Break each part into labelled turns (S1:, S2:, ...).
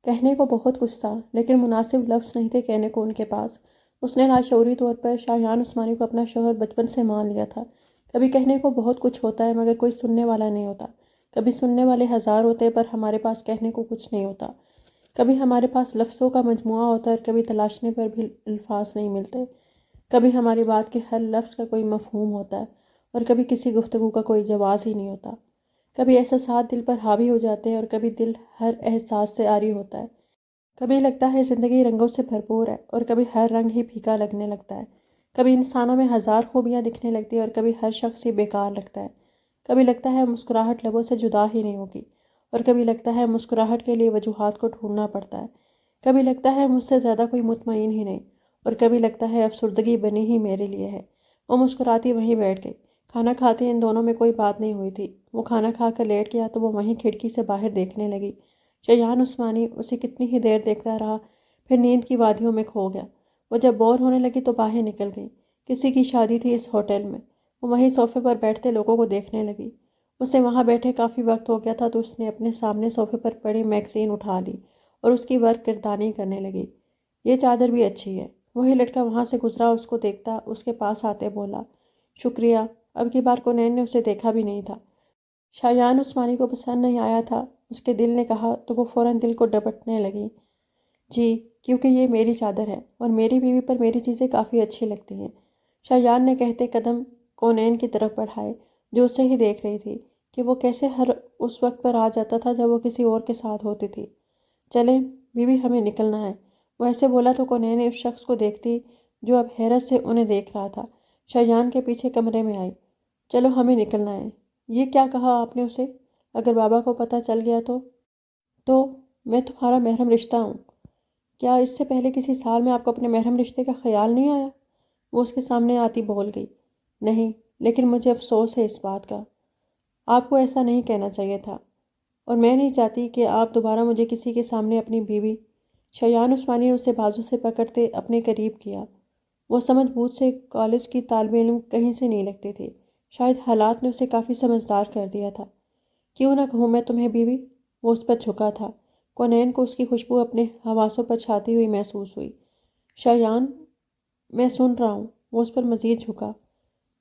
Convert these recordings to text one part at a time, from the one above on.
S1: کہنے کو بہت کچھ تھا لیکن مناسب لفظ نہیں تھے کہنے کو ان کے پاس۔ اس نے لاشعوری طور پر شایان عثمانی کو اپنا شوہر بچپن سے مان لیا تھا۔ کبھی کہنے کو بہت کچھ ہوتا ہے مگر کوئی سننے والا نہیں ہوتا۔ کبھی سننے والے ہزار ہوتے پر ہمارے پاس کہنے کو کچھ نہیں ہوتا۔ کبھی ہمارے پاس لفظوں کا مجموعہ ہوتا ہے اور کبھی تلاشنے پر بھی الفاظ نہیں ملتے۔ کبھی ہماری بات کے ہر لفظ کا کوئی مفہوم ہوتا ہے اور کبھی کسی گفتگو کا کوئی جواز ہی نہیں ہوتا۔ کبھی احساسات دل پر حاوی ہو جاتے ہیں اور کبھی دل ہر احساس سے عاری ہوتا ہے۔ کبھی لگتا ہے زندگی رنگوں سے بھرپور ہے اور کبھی ہر رنگ ہی پھیکا لگنے لگتا ہے۔ کبھی انسانوں میں ہزار خوبیاں دکھنے لگتی ہیں اور کبھی ہر شخص ہی بیکار لگتا ہے۔ کبھی لگتا ہے مسکراہٹ لبوں سے جدا ہی نہیں ہوگی اور کبھی لگتا ہے مسکراہٹ کے لیے وجوہات کو ڈھونڈنا پڑتا ہے۔ کبھی لگتا ہے مجھ سے زیادہ کوئی مطمئن ہی نہیں اور کبھی لگتا ہے افسردگی بنی ہی میرے لیے ہے۔ وہ مسکراتی وہیں بیٹھ گئی۔ کھانا کھاتے ان دونوں میں کوئی بات نہیں ہوئی تھی۔ وہ کھانا کھا کر لیٹ گیا تو وہ وہیں کھڑکی سے باہر دیکھنے لگی۔ شایان عثمانی اسے کتنی ہی دیر دیکھتا رہا، پھر نیند کی وادیوں میں کھو گیا۔ وہ جب بور ہونے لگی تو باہر نکل گئی۔ کسی کی شادی تھی اس ہوٹل میں۔ وہ وہیں صوفے پر بیٹھتے لوگوں کو دیکھنے لگی۔ اسے وہاں بیٹھے کافی وقت ہو گیا تھا تو اس نے اپنے سامنے صوفے پر پڑی میگزین اٹھا لی اور اس کی ورق گردانی کرنے لگی۔ یہ چادر بھی اچھی ہے۔ وہی لڑکا وہاں سے گزرا، اس کو دیکھتا اس کے پاس آتے بولا، شکریہ۔ اب کی بار کونین نے اسے دیکھا بھی نہیں تھا۔ شایان عثمانی کو پسند نہیں آیا تھا، اس کے دل نے کہا تو وہ فوراً دل کو ڈپٹنے لگی۔ جی، کیونکہ یہ میری چادر ہے اور میری بیوی پر میری چیزیں کافی اچھی لگتی ہیں۔ شایان نے کہتے قدم کونین کی طرف بڑھائے جو اسے ہی دیکھ رہی تھی کہ وہ کیسے ہر اس وقت پر آ جاتا تھا جب وہ کسی اور کے ساتھ ہوتی تھی۔ چلیں بیوی، ہمیں نکلنا ہے۔ وہ ایسے بولا تو کونین اس شخص کو دیکھتی جو اب حیرت سے انہیں دیکھ رہا تھا، شایان کے پیچھے کمرے میں آئی۔ چلو ہمیں نکلنا ہے۔ یہ کیا کہا آپ نے اسے؟ اگر بابا کو پتہ چل گیا تو میں تمہارا محرم رشتہ ہوں۔ کیا اس سے پہلے کسی سال میں آپ کو اپنے محرم رشتے کا خیال نہیں آیا؟ وہ اس کے سامنے آتی بول گئی۔ نہیں، لیکن مجھے افسوس ہے اس بات کا۔ آپ کو ایسا نہیں کہنا چاہیے تھا اور میں نہیں چاہتی کہ آپ دوبارہ مجھے کسی کے سامنے اپنی بیوی۔ شایان عثمانی نے اسے بازو سے پکڑتے اپنے قریب کیا۔ وہ سمجھ بوجھ سے کالج کی طالب علم کہیں سے نہیں لگتی تھی۔ شاید حالات نے اسے کافی سمجھدار کر دیا تھا۔ کیوں نہ کہوں میں تمہیں بیوی؟ وہ اس پر جھکا تھا۔ کونین کو اس کی خوشبو اپنے حواسوں پر چھاتی ہوئی محسوس ہوئی۔ شایان، میں سن رہا ہوں۔ وہ اس پر مزید جھکا۔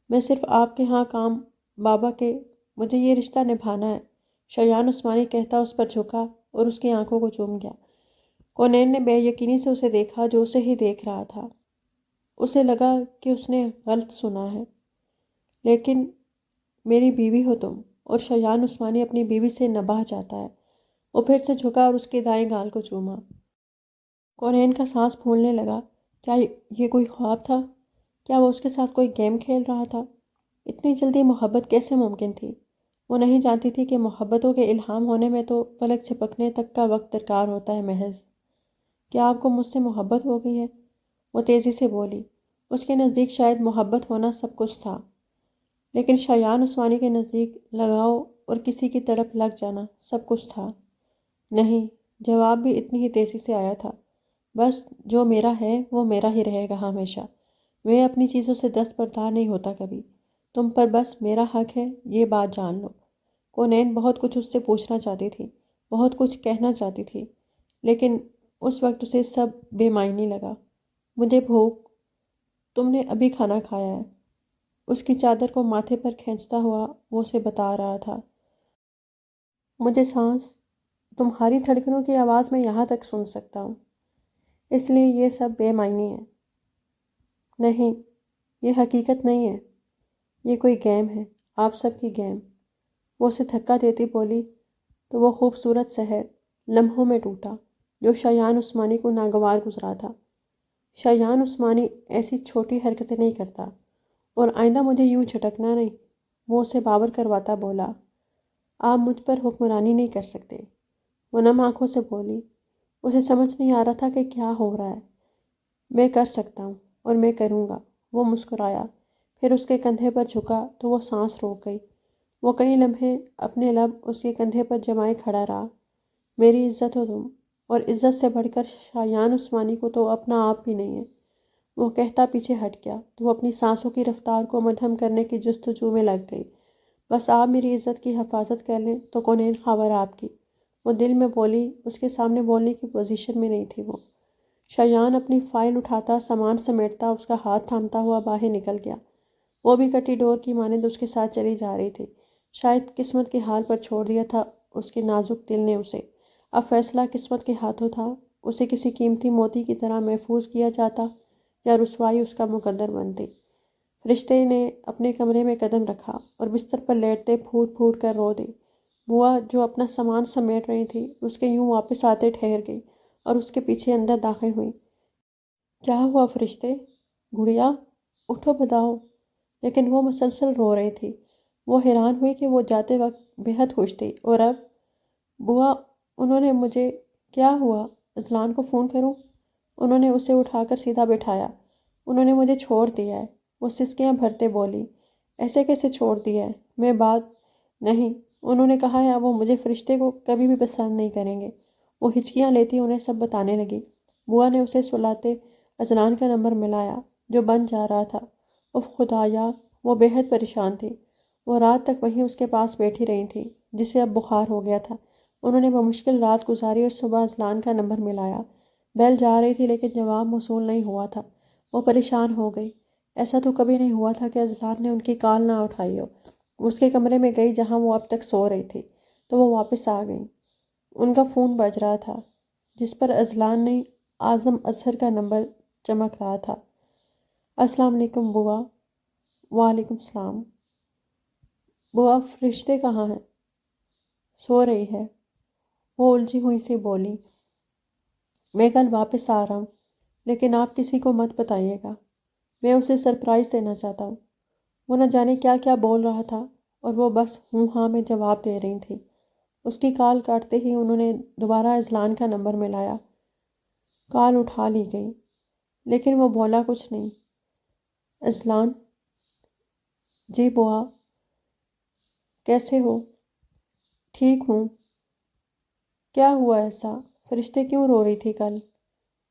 S1: میں صرف آپ کے ہاں کام بابا کے، مجھے یہ رشتہ نبھانا ہے۔ شایان عثمانی کہتا اس پر جھکا اور اس کی آنکھوں کو چوم گیا۔ کونین نے بے یقینی سے اسے دیکھا جو اسے ہی دیکھ رہا تھا۔ اسے لگا کہ اس نے غلط سنا ہے۔ لیکن میری بیوی ہو تم، اور شایان عثمانی اپنی بیوی سے نباہ جاتا ہے۔ وہ پھر سے جھکا اور اس کے دائیں گال کو چوما۔ کونین کا سانس پھولنے لگا۔ کیا یہ کوئی خواب تھا؟ کیا وہ اس کے ساتھ کوئی گیم کھیل رہا تھا؟ اتنی جلدی محبت کیسے ممکن تھی؟ وہ نہیں جانتی تھی کہ محبتوں کے الہام ہونے میں تو پلک جھپکنے تک کا وقت درکار ہوتا ہے محض۔ کیا آپ کو مجھ سے محبت ہو گئی ہے؟ وہ تیزی سے بولی۔ اس کے نزدیک شاید محبت ہونا سب کچھ تھا، لیکن شایان عثمانی کے نزدیک لگاؤ اور کسی کی طرف لگ جانا سب کچھ تھا۔ نہیں، جواب بھی اتنی ہی تیزی سے آیا تھا۔ بس جو میرا ہے وہ میرا ہی رہے گا ہمیشہ۔ میں اپنی چیزوں سے دستبردار نہیں ہوتا کبھی۔ تم پر بس میرا حق ہے، یہ بات جان لو۔ کونین بہت کچھ اس سے پوچھنا چاہتی تھی، بہت کچھ کہنا چاہتی تھی، لیکن اس وقت اسے سب بے معنی لگا۔ مجھے بھوک، تم نے ابھی کھانا کھایا ہے؟ اس کی چادر کو ماتھے پر کھینچتا ہوا وہ اسے بتا رہا تھا۔ مجھے سانس، تمہاری دھڑکنوں کی آواز میں یہاں تک سن سکتا ہوں، اس لیے یہ سب بے معنی ہے۔ نہیں، یہ حقیقت نہیں ہے، یہ کوئی گیم ہے، آپ سب کی گیم۔ وہ اسے دھکا دیتی بولی تو وہ خوبصورت سحر لمحوں میں ٹوٹا جو شایان عثمانی کو ناگوار گزرا تھا۔ شایان عثمانی ایسی چھوٹی حرکتیں نہیں کرتا، اور آئندہ مجھے یوں جھٹکنا نہیں۔ وہ اسے باور کرواتا بولا، آپ مجھ پر حکمرانی نہیں کر سکتے۔ وہ نم آنکھوں سے بولی۔ اسے سمجھ نہیں آ رہا تھا کہ کیا ہو رہا ہے۔ میں کر سکتا ہوں اور میں کروں گا۔ وہ مسکرایا، پھر اس کے کندھے پر جھکا تو وہ سانس روک گئی۔ وہ کئی لمحے اپنے لب اس کے کندھے پر جمائے کھڑا رہا۔ میری عزت ہو تم، اور عزت سے بڑھ کر شایان عثمانی کو تو اپنا آپ بھی نہیں ہے۔ وہ کہتا پیچھے ہٹ گیا تو وہ اپنی سانسوں کی رفتار کو مدھم کرنے کی جستجو میں لگ گئی۔ بس آپ میری عزت کی حفاظت کر لیں تو کونین خاور آپ کی، وہ دل میں بولی، اس کے سامنے بولنے کی پوزیشن میں نہیں تھی وہ۔ شایان اپنی فائل اٹھاتا، سامان سمیٹتا، اس کا ہاتھ تھامتا ہوا باہر نکل گیا۔ وہ بھی کٹی ڈور کی مانند اس کے ساتھ چلی جا رہی تھی۔ شاید قسمت کے حال پر چھوڑ دیا تھا اس کے نازک دل نے اسے۔ اب فیصلہ قسمت کے ہاتھوں تھا، اسے کسی قیمتی موتی کی طرح محفوظ کیا جاتا یا رسوائی اس کا مقدر بنتی۔ فرشتے نے اپنے کمرے میں قدم رکھا اور بستر پر لیٹتے پھوٹ پھوٹ کر رو دی۔ بوا جو اپنا سامان سمیٹ رہی تھی، اس کے یوں واپس آتے ٹھہر گئی اور اس کے پیچھے اندر داخل ہوئی۔ کیا ہوا فرشتے؟ گڑیا اٹھو بتاؤ۔ لیکن وہ مسلسل رو رہی تھی۔ وہ حیران ہوئی کہ وہ جاتے وقت بہت خوش تھی، اور اب بوا انہوں نے مجھے… کیا ہوا؟ اذلان کو فون کروں؟ انہوں نے اسے اٹھا کر سیدھا بٹھایا۔ انہوں نے مجھے چھوڑ دیا ہے، وہ سسکیاں بھرتے بولی۔ ایسے کیسے چھوڑ دیا ہے؟ میں بات… نہیں، انہوں نے کہا ہے اب وہ مجھے فرشتے کو کبھی بھی پسند نہیں کریں گے۔ وہ ہچکیاں لیتی انہیں سب بتانے لگی۔ بوا نے اسے سلاتے اذلان کا نمبر ملایا جو بند جا رہا تھا۔ اف خدایا، وہ بے حد پریشان تھی۔ وہ رات تک وہیں اس کے پاس بیٹھی رہی تھی، جسے اب بخار ہو گیا تھا۔ انہوں نے بمشکل رات گزاری اور صبح اذلان کا نمبر ملایا۔ بیل جا رہی تھی لیکن جواب موصول نہیں ہوا تھا۔ وہ پریشان ہو گئی۔ ایسا تو کبھی نہیں ہوا تھا کہ اذلان نے ان کی کال نہ اٹھائی ہو۔ اس کے کمرے میں گئی جہاں وہ اب تک سو رہی تھی، تو وہ واپس آ گئی۔ ان کا فون بج رہا تھا، جس پر اذلان نہیں، اعظم اظہر کا نمبر چمک رہا تھا۔ السلام علیکم بوا۔ وعلیکم السلام۔ بوا فرشتے کہاں ہیں؟ سو رہی ہے، وہ الجھی ہوئی سی بولی۔ میں کل واپس آ رہا ہوں، لیکن آپ کسی کو مت بتائیے گا۔ میں اسے سرپرائز دینا چاہتا ہوں۔ وہ نہ جانے کیا کیا بول رہا تھا، اور وہ بس ہوں ہاں میں جواب دے رہی تھی۔ اس کی کال کاٹتے ہی انہوں نے دوبارہ اذلان کا نمبر ملایا۔ کال اٹھا لی گئی، لیکن وہ بولا کچھ نہیں۔ اذلان؟ جی بوا، کیسے ہو؟ ٹھیک ہوں۔ کیا ہوا ایسا؟ فرشتے کیوں رو رہی تھی کل؟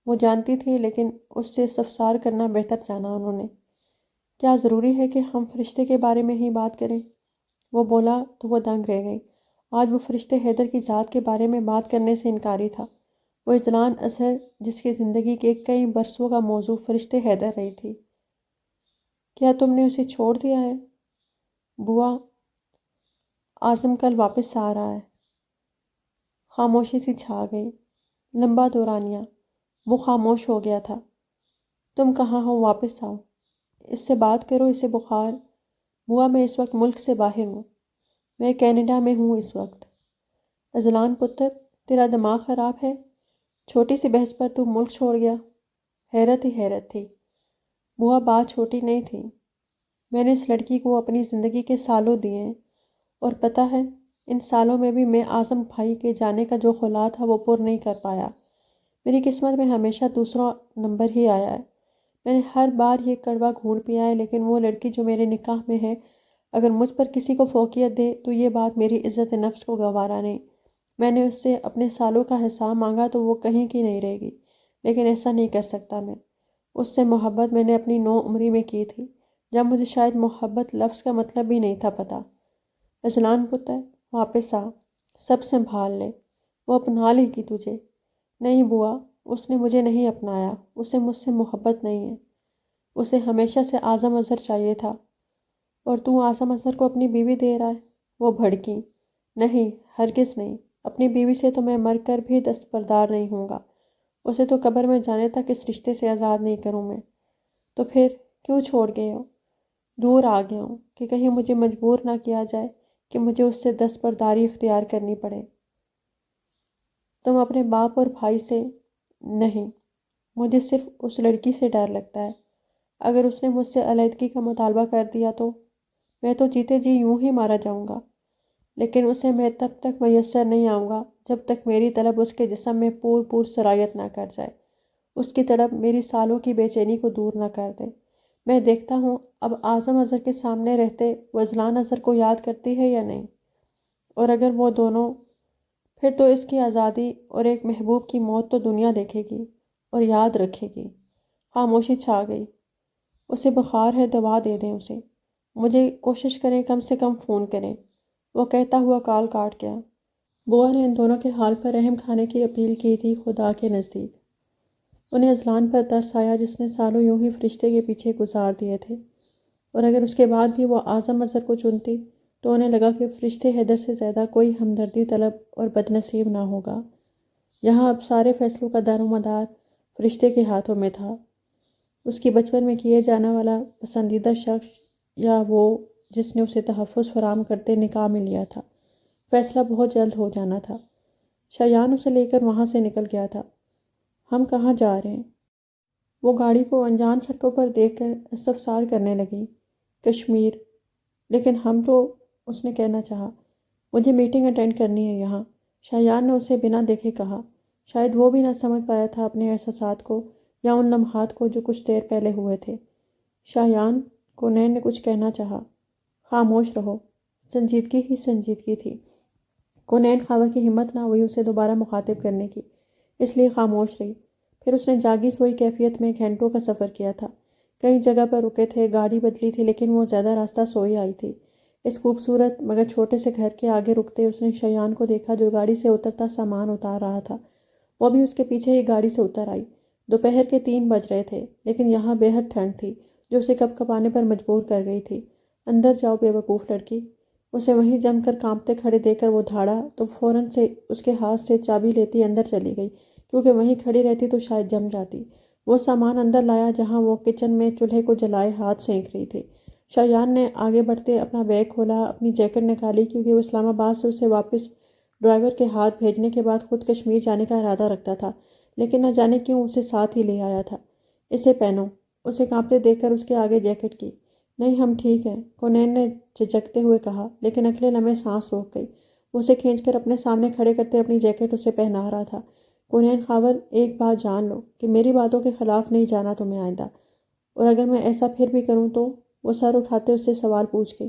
S1: وہ جانتی تھی، لیکن اس سے استفسار کرنا بہتر جانا انہوں نے۔ کیا ضروری ہے کہ ہم فرشتے کے بارے میں ہی بات کریں؟ وہ بولا تو وہ دنگ رہ گئی۔ آج وہ فرشتے حیدر کی ذات کے بارے میں بات کرنے سے انکاری تھا۔ وہ اذلان اظہر جس کی زندگی کے کئی برسوں کا موضوع فرشتے حیدر رہی تھی۔ کیا تم نے اسے چھوڑ دیا ہے؟ بوا، اعظم کل واپس آ رہا ہے۔ خاموشی سی چھا گئی، لمبا دورانیہ۔ وہ خاموش ہو گیا تھا۔ تم کہاں ہو؟ واپس آؤ، اس سے بات کرو، اسے بخار… بوا میں اس وقت ملک سے باہر ہوں، میں کینیڈا میں ہوں اس وقت۔ اذلان پتر، تیرا دماغ خراب ہے؟ چھوٹی سی بحث پر تو ملک چھوڑ گیا۔ حیرت ہی حیرت تھی۔ بوا بات چھوٹی نہیں تھی۔ میں نے اس لڑکی کو اپنی زندگی کے سالوں دیے ہیں، اور پتہ ہے ان سالوں میں بھی میں اعظم بھائی کے جانے کا جو خلا تھا وہ پر نہیں کر پایا۔ میری قسمت میں ہمیشہ دوسرا نمبر ہی آیا ہے۔ میں نے ہر بار یہ کڑوا گھونٹ پیا ہے، لیکن وہ لڑکی جو میرے نکاح میں ہے، اگر مجھ پر کسی کو فوقیت دے تو یہ بات میری عزت نفس کو گوارا نہیں۔ میں نے اس سے اپنے سالوں کا حساب مانگا تو وہ کہیں کی نہیں رہے گی، لیکن ایسا نہیں کر سکتا میں۔ اس سے محبت میں نے اپنی 9 عمری میں کی تھی، جب مجھے شاید محبت لفظ کا مطلب بھی نہیں تھا پتہ۔ اذلان پتر، واپس آ، سب سنبھال لے، وہ اپنا لے گی تجھے۔ نہیں بوا، اس نے مجھے نہیں اپنایا، اسے مجھ سے محبت نہیں ہے۔ اسے ہمیشہ سے اعظم اظہر چاہیے تھا، اور تو اعظم اظہر کو اپنی بیوی دے رہا ہے۔ وہ بھڑکی۔ نہیں، ہرگز نہیں، اپنی بیوی سے تو میں مر کر بھی دستبردار نہیں ہوں گا۔ اسے تو قبر میں جانے تک اس رشتے سے آزاد نہیں کروں میں۔ تو پھر کیوں چھوڑ گئے ہو؟ دور آ گیا ہوں کہ کہیں مجھے مجبور نہ کیا جائے کہ مجھے اس سے دستبرداری اختیار کرنی پڑے۔ تم اپنے باپ اور بھائی سے… نہیں، مجھے صرف اس لڑکی سے ڈر لگتا ہے۔ اگر اس نے مجھ سے علیحدگی کا مطالبہ کر دیا تو میں تو جیتے جی یوں ہی مارا جاؤں گا، لیکن اسے میں تب تک میسر نہیں آؤں گا جب تک میری طلب اس کے جسم میں پور سرایت نہ کر جائے۔ اس کی طلب میری سالوں کی بے چینی کو دور نہ کر دے۔ میں دیکھتا ہوں اب اعظم اظہر کے سامنے رہتے وہ اذلان اظہر کو یاد کرتی ہے یا نہیں، اور اگر وہ دونوں، پھر تو اس کی آزادی اور ایک محبوب کی موت تو دنیا دیکھے گی اور یاد رکھے گی۔ خاموشی چھا گئی۔ اسے بخار ہے، دوا دے دیں اسے۔ مجھے کوشش کریں، کم سے کم فون کریں۔ وہ کہتا ہوا کال کاٹ گیا۔ بوا نے ان دونوں کے حال پر رحم کھانے کی اپیل کی تھی خدا کے نزدیک۔ انہیں اذلان پر ترس آیا جس نے سالوں یوں ہی فرشتے کے پیچھے گزار دیے تھے، اور اگر اس کے بعد بھی وہ اعظم اظہر کو چنتی تو انہیں لگا کہ فرشتے حیدر سے زیادہ کوئی ہمدردی طلب اور بد نصیب نہ ہوگا۔ یہاں اب سارے فیصلوں کا دار و مدار فرشتے کے ہاتھوں میں تھا، اس کی بچپن میں کیے جانے والا پسندیدہ شخص یا وہ جس نے اسے تحفظ فراہم کرتے نکاح میں لیا تھا۔ فیصلہ بہت جلد ہو جانا تھا۔ شایان اسے لے کر وہاں سے نکل گیا تھا۔ ہم کہاں جا رہے ہیں؟ وہ گاڑی کو انجان سڑکوں پر دیکھ کر استفسار کرنے لگی۔ کشمیر۔ لیکن ہم تو، اس نے کہنا چاہا۔ مجھے میٹنگ اٹینڈ کرنی ہے یہاں، شایان نے اسے بنا دیکھے کہا۔ شاید وہ بھی نہ سمجھ پایا تھا اپنے احساسات کو یا ان لمحات کو جو کچھ دیر پہلے ہوئے تھے۔ شایان، کونین نے کچھ کہنا چاہا۔ خاموش رہو۔ سنجیدگی ہی سنجیدگی تھی۔ کونین خاور کی ہمت نہ ہوئی اسے دوبارہ مخاطب کرنے کی، اس لیے خاموش رہی۔ پھر اس نے جاگی سوئی کیفیت میں گھنٹوں کا سفر کیا تھا، کئی جگہ پر رکے تھے، گاڑی بدلی تھی، لیکن وہ زیادہ راستہ سوئی آئی تھی۔ اس خوبصورت مگر چھوٹے سے گھر کے آگے رکتے اس نے شایان کو دیکھا جو گاڑی سے اترتا سامان اتار رہا تھا۔ وہ بھی اس کے پیچھے ہی گاڑی سے اتر آئی۔ دوپہر کے 3 بج رہے تھے، لیکن یہاں بے حد ٹھنڈ تھی جو اسے کپ کپانے پر مجبور کر گئی تھی۔ اندر جاؤ بے وقوف لڑکی۔ اسے وہیں جم کر کانپتے کھڑے دیکھ کر وہ دھاڑا تو فوراً سے اس کے ہاتھ سے چابی لیتی اندر چلی گئی، کیونکہ وہیں کھڑی رہتی تو شاید جم جاتی۔ وہ سامان اندر لایا جہاں وہ کچن میں چولہے کو جلائے ہاتھ سینک رہی تھی۔ شایان نے آگے بڑھتے اپنا بیگ کھولا، اپنی جیکٹ نکالی، کیونکہ وہ اسلام آباد سے اسے واپس ڈرائیور کے ہاتھ بھیجنے کے بعد خود کشمیر جانے کا ارادہ رکھتا تھا، لیکن نہ جانے کیوں اسے ساتھ ہی لے آیا تھا۔ اسے پہنو، اسے کانپتے دیکھ کر اس کے آگے جیکٹ کی۔ نہیں، ہم ٹھیک ہیں، کونین نے جھجکتے ہوئے کہا، لیکن اگلے لمحے سانس روک گئی۔ وہ اسے کھینچ کر اپنے سامنے کھڑے کرتے اپنی جیکٹ اسے پہنا رہا تھا۔ کونین خاور، ایک بات جان لو کہ میری باتوں کے خلاف نہیں جانا تمہیں آئندہ، اور اگر میں ایسا پھر بھی کروں تو، وہ سر اٹھاتے اس سے سوال پوچھ گئی،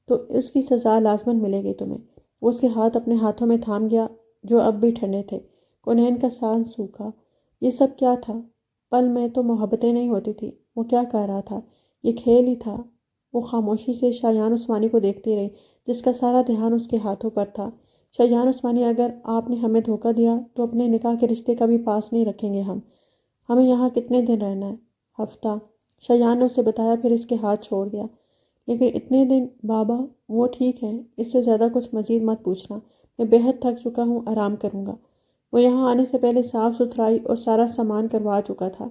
S1: تو اس کی سزا لازماً ملے گی تمہیں۔ وہ اس کے ہاتھ اپنے ہاتھوں میں تھام گیا جو اب بھی ٹھنڈے تھے۔ کونین کا سانس سوکھا۔ یہ سب کیا تھا؟ پل میں تو محبتیں نہیں ہوتی تھی۔ وہ کیا کہہ رہا تھا؟ یہ کھیل ہی تھا۔ وہ خاموشی سے شایان عثمانی کو دیکھتی رہی جس کا سارا دھیان اس کے ہاتھوں پر تھا۔ شایان عثمانی، اگر آپ نے ہمیں دھوکہ دیا تو اپنے نکاح کے رشتے کا بھی پاس نہیں رکھیں گے ہم۔ ہمیں یہاں کتنے دن رہنا ہے؟ ہفتہ، شایان نے اسے بتایا، پھر اس کے ہاتھ چھوڑ دیا۔ لیکن اتنے دن بابا، وہ ٹھیک ہے، اس سے زیادہ کچھ مزید مت پوچھنا، میں بے حد تھک چکا ہوں، آرام کروں گا۔ وہ یہاں آنے سے پہلے صاف ستھرائی اور سارا سامان کروا چکا تھا،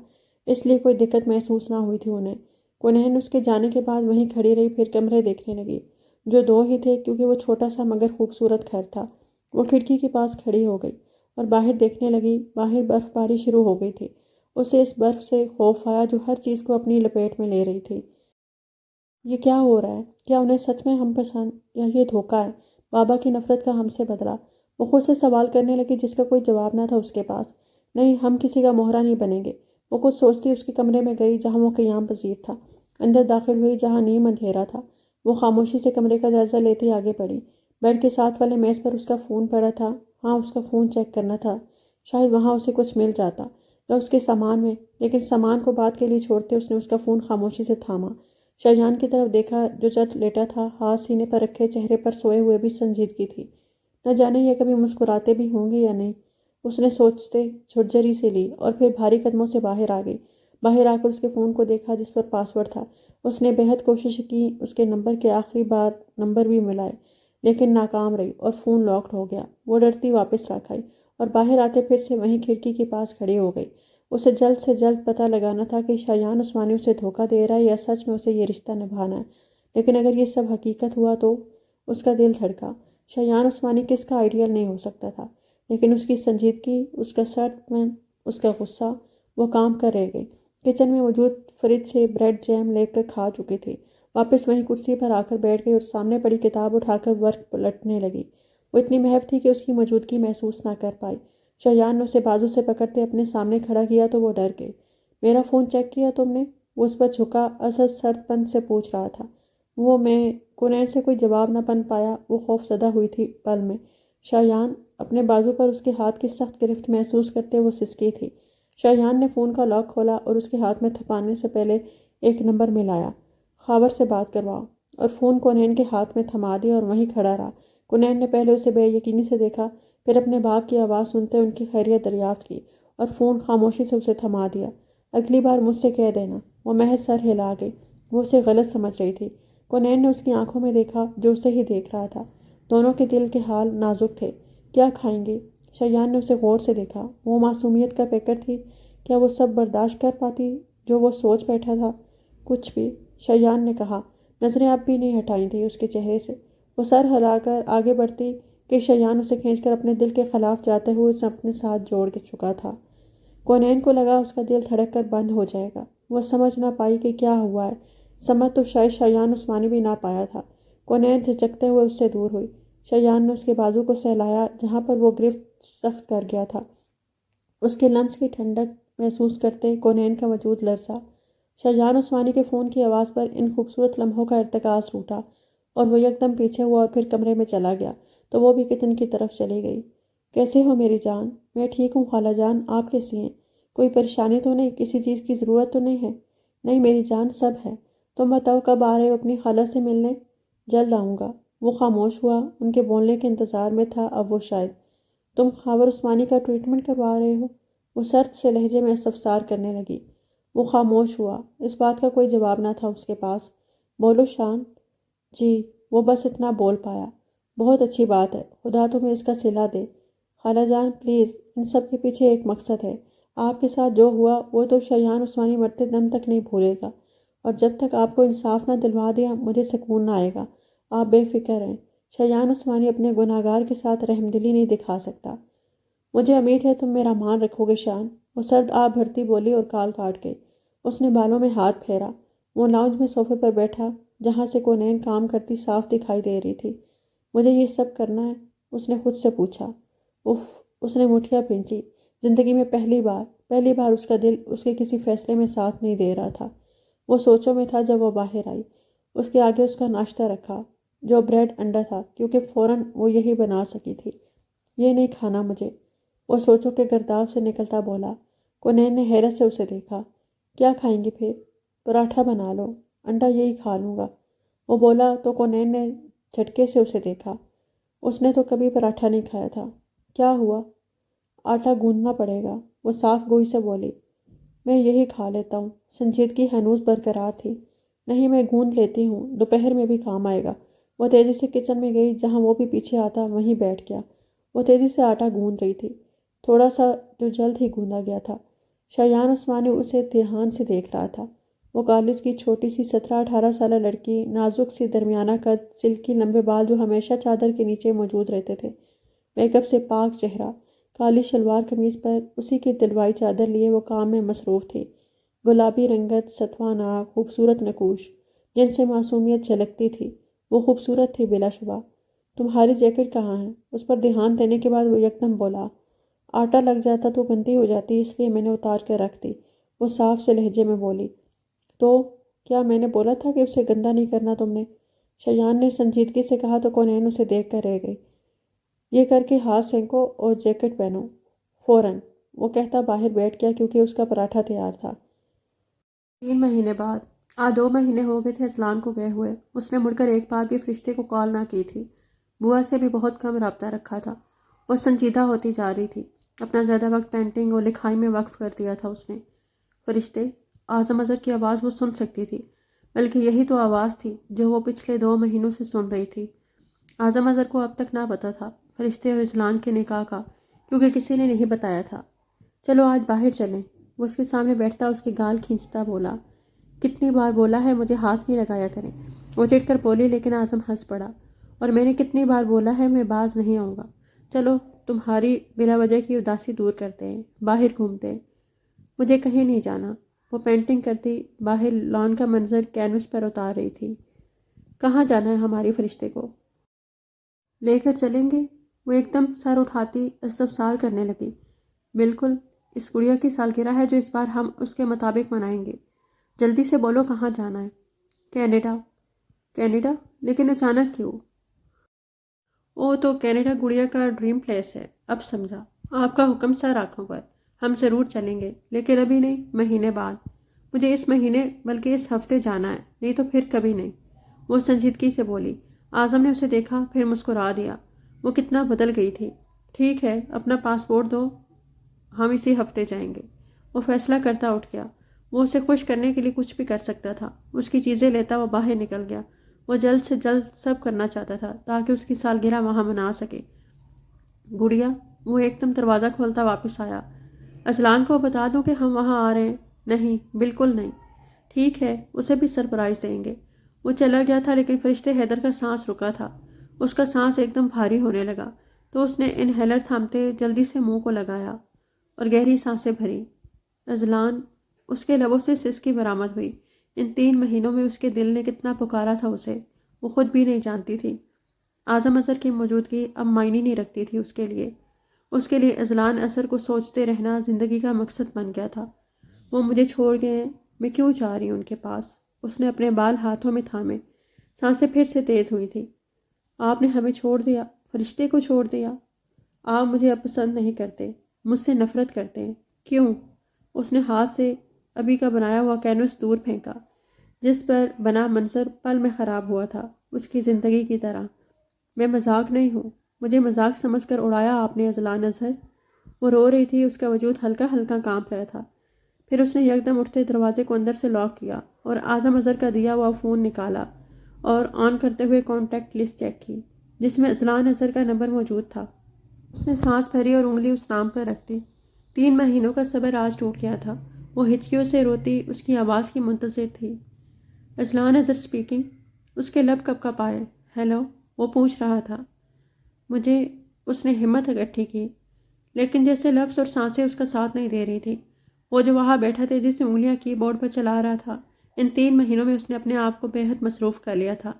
S1: اس لیے کوئی دقت محسوس نہ ہوئی تھی انہیں۔ کونین اس کے جانے کے بعد وہیں کھڑی رہی، پھر کمرے دیکھنے لگی جو 2 ہی تھے کیونکہ وہ چھوٹا سا مگر خوبصورت گھر تھا۔ وہ کھڑکی کے پاس کھڑی ہو گئی اور باہر دیکھنے لگی۔ باہر برف باری شروع ہو گئی تھی۔ اسے اس برف سے خوف آیا جو ہر چیز کو اپنی لپیٹ میں لے رہی تھی۔ یہ کیا ہو رہا ہے؟ کیا انہیں سچ میں ہم پسند، یا یہ دھوکہ ہے؟ بابا کی نفرت کا ہم سے بدلہ؟ وہ خود سے سوال کرنے لگی جس کا کوئی جواب نہ تھا اس کے پاس۔ نہیں، ہم کسی کا مہرہ نہیں بنیں گے۔ وہ کچھ سوچتی اس کے کمرے میں گئی جہاں وہ قیام پذیر تھا، اندر داخل ہوئی جہاں نیم اندھیرا تھا۔ وہ خاموشی سے کمرے کا جائزہ لیتی آگے بڑھی۔ بیڈ کے ساتھ والے میز پر اس کا فون پڑا تھا۔ ہاں، اس کا فون چیک کرنا تھا، شاید وہاں اسے کچھ مل جاتا، یا اس کے سامان میں، لیکن سامان کو بعد کے لیے چھوڑتے اس نے اس کا فون خاموشی سے تھاما۔ شایان کی طرف دیکھا جو چت لیٹا تھا، ہاتھ سینے پر رکھے، چہرے پر سوئے ہوئے بھی سنجیدگی تھی۔ نہ جانے یہ کبھی مسکراتے بھی ہوں گے یا نہیں، اس نے سوچتے جھرجھری سے لی اور پھر بھاری قدموں سے باہر آ گئی۔ باہر آ کر اس کے فون کو دیکھا جس پر پاس ورڈ تھا۔ اس نے بے حد کوشش کی اس کے نمبر کے آخری بار نمبر بھی ملائے، لیکن ناکام رہی اور فون لاکڈ ہو گیا۔ وہ ڈرتی واپس رکھ آئی اور باہر آتے پھر سے وہیں کھڑکی کے پاس کھڑی ہو گئی۔ اسے جلد سے جلد پتہ لگانا تھا کہ شایان عثمانی اسے دھوکہ دے رہا ہے یا سچ میں اسے یہ رشتہ نبھانا ہے۔ لیکن اگر یہ سب حقیقت ہوا تو؟ اس کا دل دھڑکا۔ شایان عثمانی کس کا آئیڈیل نہیں ہو سکتا تھا، لیکن اس کی سنجیدگی، اس کا سرد پن، اس کا غصہ، وہ کام کر رہ گئی۔ کچن میں موجود فریج سے بریڈ جیم لے کر کھا چکی تھی۔ واپس وہیں کرسی پر آ کر بیٹھ گئی اور سامنے پڑی کتاب اٹھا کر ورق پلٹنے لگی۔ وہ اتنی محو تھی کہ اس کی موجودگی محسوس نہ کر پائی۔ شایان نے اسے بازو سے پکڑتے اپنے سامنے کھڑا کیا تو وہ ڈر گئی۔ میرا فون چیک کیا تم نے؟ وہ اس پر جھکا اسد سرد پن سے پوچھ رہا تھا۔ میں کونین سے کوئی جواب نہ بن پایا۔ وہ خوف زدہ ہوئی تھی پل میں۔ شایان، اپنے بازو پر اس کے ہاتھ کی سخت گرفت محسوس کرتے وہ سسکی تھی۔ شایان نے فون کا لاک کھولا اور اس کے ہاتھ میں تھپانے سے پہلے ایک نمبر ملایا۔ خاور سے بات کرواؤ، اور فون کونین کے ہاتھ میں تھما دیا اور وہیں کھڑا رہا۔ کونین نے پہلے اسے بے یقینی سے دیکھا، پھر اپنے باپ کی آواز سنتے ان کی خیریت دریافت کی اور فون خاموشی سے اسے تھما دیا۔ اگلی بار مجھ سے کہہ دینا۔ وہ محض سر ہلا گئی۔ وہ اسے غلط سمجھ رہی تھی۔ کونین نے اس کی آنکھوں میں دیکھا جو اسے ہی دیکھ رہا تھا۔ دونوں کے دل کے حال نازک تھے۔ کیا کھائیں گے؟ شیان نے اسے غور سے دیکھا۔ وہ معصومیت کا پیکر تھی۔ کیا وہ سب برداشت کر پاتی جو وہ سوچ بیٹھا تھا؟ کچھ بھی، شیان نے کہا۔ نظریں اب بھی نہیں ہٹائی تھی اس کے چہرے سے۔ وہ سر ہلا کر آگے بڑھتی کہ شیان اسے کھینچ کر اپنے دل کے خلاف جاتے ہوئے اسے اپنے ساتھ جوڑ کے چکا تھا۔ کونین کو لگا اس کا دل دھڑک کر بند ہو جائے گا۔ وہ سمجھ نہ پائی کہ کیا ہوا ہے۔ سمجھ تو شاید شیان عثمانی بھی نہ پایا تھا۔ کونین جھجکتے ہوئے اس سے دور ہوئی۔ شیان نے اس کے بازو کو سہلایا جہاں پر وہ گرفت سخت کر گیا تھا۔ اس کے لمس کی ٹھنڈک محسوس کرتے کونین کا وجود لرزا۔ شیان عثمانی کے فون کی آواز پر ان خوبصورت لمحوں کا ارتکاز ٹوٹا اور وہ یکدم پیچھے ہوا اور پھر کمرے میں چلا گیا تو وہ بھی کچن کی طرف چلی گئی۔ کیسے ہو میری جان؟ میں ٹھیک ہوں خالہ جان، آپ کیسی ہیں؟ کوئی پریشانی تو نہیں؟ کسی چیز کی ضرورت تو نہیں ہے؟ نہیں میری جان، سب ہے۔ تم بتاؤ کب آ رہے ہو اپنی خالہ سے ملنے؟ جلد آؤں گا۔ وہ خاموش ہوا۔ ان کے بولنے کے انتظار میں تھا اب وہ شاید۔ تم خاور عثمانی کا ٹریٹمنٹ کروا رہے ہو؟ وہ سرد سے لہجے میں استفسار کرنے لگی۔ وہ خاموش ہوا۔ اس بات کا کوئی جواب نہ تھا اس کے پاس۔ بولو شان۔ جی، وہ بس اتنا بول پایا۔ بہت اچھی بات ہے، خدا تمہیں اس کا صلہ دے۔ خالہ جان پلیز، ان سب کے پیچھے ایک مقصد ہے۔ آپ کے ساتھ جو ہوا وہ تو شیان عثمانی مرتے دم تک نہیں بھولے گا، اور جب تک آپ کو انصاف نہ دلوا دیا مجھے سکون نہ آئے گا۔ آپ بے فکر رہیں، شیان عثمانی اپنے گناہگار کے ساتھ رحم دلی نہیں دکھا سکتا۔ مجھے امید ہے تم میرا مان رکھو گے شان، وہ سرد آب بھرتی بولی اور کال کاٹ گئی۔ اس نے بالوں میں ہاتھ پھیرا۔ وہ لاؤنج میں صوفے پر بیٹھا جہاں سے کونین کام کرتی صاف دکھائی دے رہی تھی۔ مجھے یہ سب کرنا ہے؟ اس نے خود سے پوچھا۔ اف، اس نے مٹھیاں بھینچی۔ زندگی میں پہلی بار اس کا دل اس کے کسی فیصلے میں ساتھ نہیں دے رہا تھا۔ وہ سوچوں میں تھا جب وہ باہر آئی۔ اس کے آگے اس کا ناشتہ رکھا جو بریڈ انڈا تھا کیونکہ فوراً وہ یہی بنا سکی تھی۔ یہ نہیں کھانا مجھے، وہ سوچوں کے گرداب سے نکلتا بولا۔ کونین نے حیرت سے اسے دیکھا۔ کیا کھائیں گی پھر؟ پراٹھا بنا لو، انڈا یہی کھا لوں گا، وہ بولا تو کونین نے جھٹکے سے اسے دیکھا۔ اس نے تو کبھی پراٹھا نہیں کھایا تھا۔ کیا ہوا؟ آٹا گوندنا پڑے گا، وہ صاف گوئی سے بولی۔ میں یہی کھا لیتا ہوں، سنجیدگی ہنوز برقرار تھی۔ نہیں میں گوند لیتی ہوں، دوپہر میں بھی کام آئے گا۔ وہ تیزی سے کچن میں گئی، جہاں وہ بھی پیچھے آتا وہیں بیٹھ گیا۔ وہ تیزی سے آٹا گوند رہی تھی، تھوڑا سا جو جلد ہی گوندا گیا تھا۔ شیان عثمانی اسے دھیان سے دیکھ رہا تھا۔ وہ کالج کی چھوٹی سی 17-18 سالہ لڑکی، نازک سی درمیانہ قد، سلکی لمبے بال جو ہمیشہ چادر کے نیچے موجود رہتے تھے، میک اپ سے پاک چہرہ، کالی شلوار قمیض پر اسی کی دلوائی چادر لیے وہ کام میں مصروف تھی۔ گلابی رنگت، ستواں ناک، خوبصورت نقوش جن سے معصومیت جھلکتی تھی۔ وہ خوبصورت تھی بلا شبہ۔ تمہاری جیکٹ کہاں ہے؟ اس پر دھیان دینے کے بعد وہ یکدم بولا۔ آٹا لگ جاتا تو گندی ہو جاتی، اس لیے میں نے اتار کر رکھ دی، وہ صاف سے لہجے میں بولی۔ تو کیا میں نے بولا تھا کہ اسے گندا نہیں کرنا تم نے؟ شیان نے سنجیدگی سے کہا تو کونین اسے دیکھ کر رہ گئی۔ یہ کر کے ہاتھ سینکو اور جیکٹ پہنو فوراً، وہ کہتا باہر بیٹھ گیا کیونکہ اس کا پراٹھا تیار تھا۔ 3 مہینے بعد 2 مہینے ہو گئے تھے اسلان کو گئے ہوئے۔ اس نے مڑ کر ایک بار بھی فرشتے کو کال نہ کی تھی۔ بوا سے بھی بہت کم رابطہ رکھا تھا۔ وہ سنجیدہ ہوتی جا رہی تھی۔ اپنا زیادہ وقت پینٹنگ اور لکھائی میں وقف کر دیا تھا اس نے۔ فرشتے، اعظم اظہر کی آواز وہ سن سکتی تھی، بلکہ یہی تو آواز تھی جو وہ پچھلے 2 مہینوں سے سن رہی تھی۔ اعظم اظہر کو اب تک نہ پتا تھا فرشتے اور اسلان کے نکاح کا، کیونکہ کسی نے نہیں بتایا تھا۔ چلو آج باہر چلیں، وہ اس کے سامنے بیٹھتا اس کی گال کھینچتا بولا۔ کتنی بار بولا ہے مجھے ہاتھ نہیں لگایا کریں، وہ چڑھ کر بولی، لیکن اعظم ہنس پڑا۔ اور میں نے کتنی بار بولا ہے میں باز نہیں آؤں گا۔ چلو تمہاری بلا وجہ کی اداسی دور کرتے ہیں، باہر گھومتے ہیں۔ مجھے کہیں نہیں جانا، وہ پینٹنگ کرتی باہر لان کا منظر کینوس پر اتار رہی تھی۔ کہاں جانا ہے ہماری فرشتے کو؟ لے کر چلیں گے؟ وہ ایک دم سر اٹھاتی استفسار کرنے لگی۔ بالکل، اس گڑیا کی سالگرہ ہے جو اس بار ہم اس کے مطابق منائیں گے۔ جلدی سے بولو کہاں جانا ہے؟ کینیڈا۔ کینیڈا؟ لیکن اچانک کیوں؟ او تو کینیڈا گڑیا کا ڈریم پلیس ہے، اب سمجھا۔ آپ کا حکم سر آنکھوں پر، ہم ضرور چلیں گے، لیکن ابھی نہیں، مہینے بعد۔ مجھے اس مہینے بلکہ اس ہفتے جانا ہے، نہیں تو پھر کبھی نہیں، وہ سنجیدگی سے بولی۔ اعظم نے اسے دیکھا، پھر مسکرا دیا۔ وہ کتنا بدل گئی تھی۔ ٹھیک ہے، اپنا پاسپورٹ دو، ہم اسی ہفتے جائیں گے۔ وہ فیصلہ کرتا اٹھ گیا۔ وہ اسے خوش کرنے کے لیے کچھ بھی کر سکتا تھا۔ اس کی چیزیں لیتا وہ باہر نکل گیا۔ وہ جلد سے جلد سب کرنا چاہتا تھا تاکہ اس کی سالگرہ وہاں منا سکے۔ گڑیا، وہ ایک دم دروازہ کھولتا واپس آیا۔ اذلان کو بتا دوں کہ ہم وہاں آ رہے ہیں؟ نہیں، بالکل نہیں۔ ٹھیک ہے، اسے بھی سرپرائز دیں گے۔ وہ چلا گیا تھا لیکن فرشتے حیدر کا سانس رکا تھا۔ اس کا سانس ایک دم بھاری ہونے لگا تو اس نے انہیلر تھامتے جلدی سے منہ کو لگایا اور گہری سانسیں بھری۔ اذلان، اس کے لبوں سے سسکی برآمد ہوئی۔ ان 3 مہینوں میں اس کے دل نے کتنا پکارا تھا اسے، وہ خود بھی نہیں جانتی تھی۔ اعظم اظہر کی موجودگی اب معنی نہیں رکھتی تھی اس کے لیے۔ اس کے لیے اذلان اظہر کو سوچتے رہنا زندگی کا مقصد بن گیا تھا۔ وہ مجھے چھوڑ گئے ہیں، میں کیوں جا رہی ہوں ان کے پاس؟ اس نے اپنے بال ہاتھوں میں تھامے۔ سانسیں پھر سے تیز ہوئی تھیں۔ آپ نے ہمیں چھوڑ دیا، فرشتے کو چھوڑ دیا۔ آپ مجھے اب پسند نہیں کرتے، مجھ سے نفرت کرتے ہیں۔ کیوں؟ اس نے ہاتھ سے ابھی کا بنایا ہوا کینوس دور پھینکا جس پر بنا منظر پل میں خراب ہوا تھا، اس کی زندگی کی طرح۔ میں مذاق نہیں ہوں، مجھے مذاق سمجھ کر اڑایا آپ نے اذلان اظہر۔ وہ رو رہی تھی، اس کا وجود ہلکا ہلکا کانپ رہا تھا۔ پھر اس نے یکدم اٹھتے دروازے کو اندر سے لاک کیا اور اعظم اظہر کا دیا ہوا فون نکالا اور آن کرتے ہوئے کانٹیکٹ لسٹ چیک کی جس میں اذلان اظہر کا نمبر موجود تھا۔ اس نے سانس بھری اور انگلی اس نام پر رکھ دی۔ 3 مہینوں کا صبر آج ٹوٹ گیا تھا۔ وہ ہچکیوں سے روتی اس کی آواز کی منتظر تھی۔ Azlan Azhar speaking. اس کے لب کپ کپ آئے۔ ہیلو، وہ پوچھ رہا تھا۔ مجھے، اس نے ہمت اکٹھی کی لیکن جیسے لفظ اور سانسیں اس کا ساتھ نہیں دے رہی تھی۔ وہ جو وہاں بیٹھا تیزی سے انگلیاں کی بورڈ پر چلا رہا تھا۔ ان 3 مہینوں میں اس نے اپنے آپ کو بے حد مصروف کر لیا تھا۔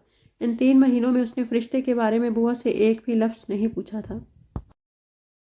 S1: ان 3 مہینوں میں اس نے فرشتے کے بارے میں بوا سے ایک بھی لفظ نہیں پوچھا تھا۔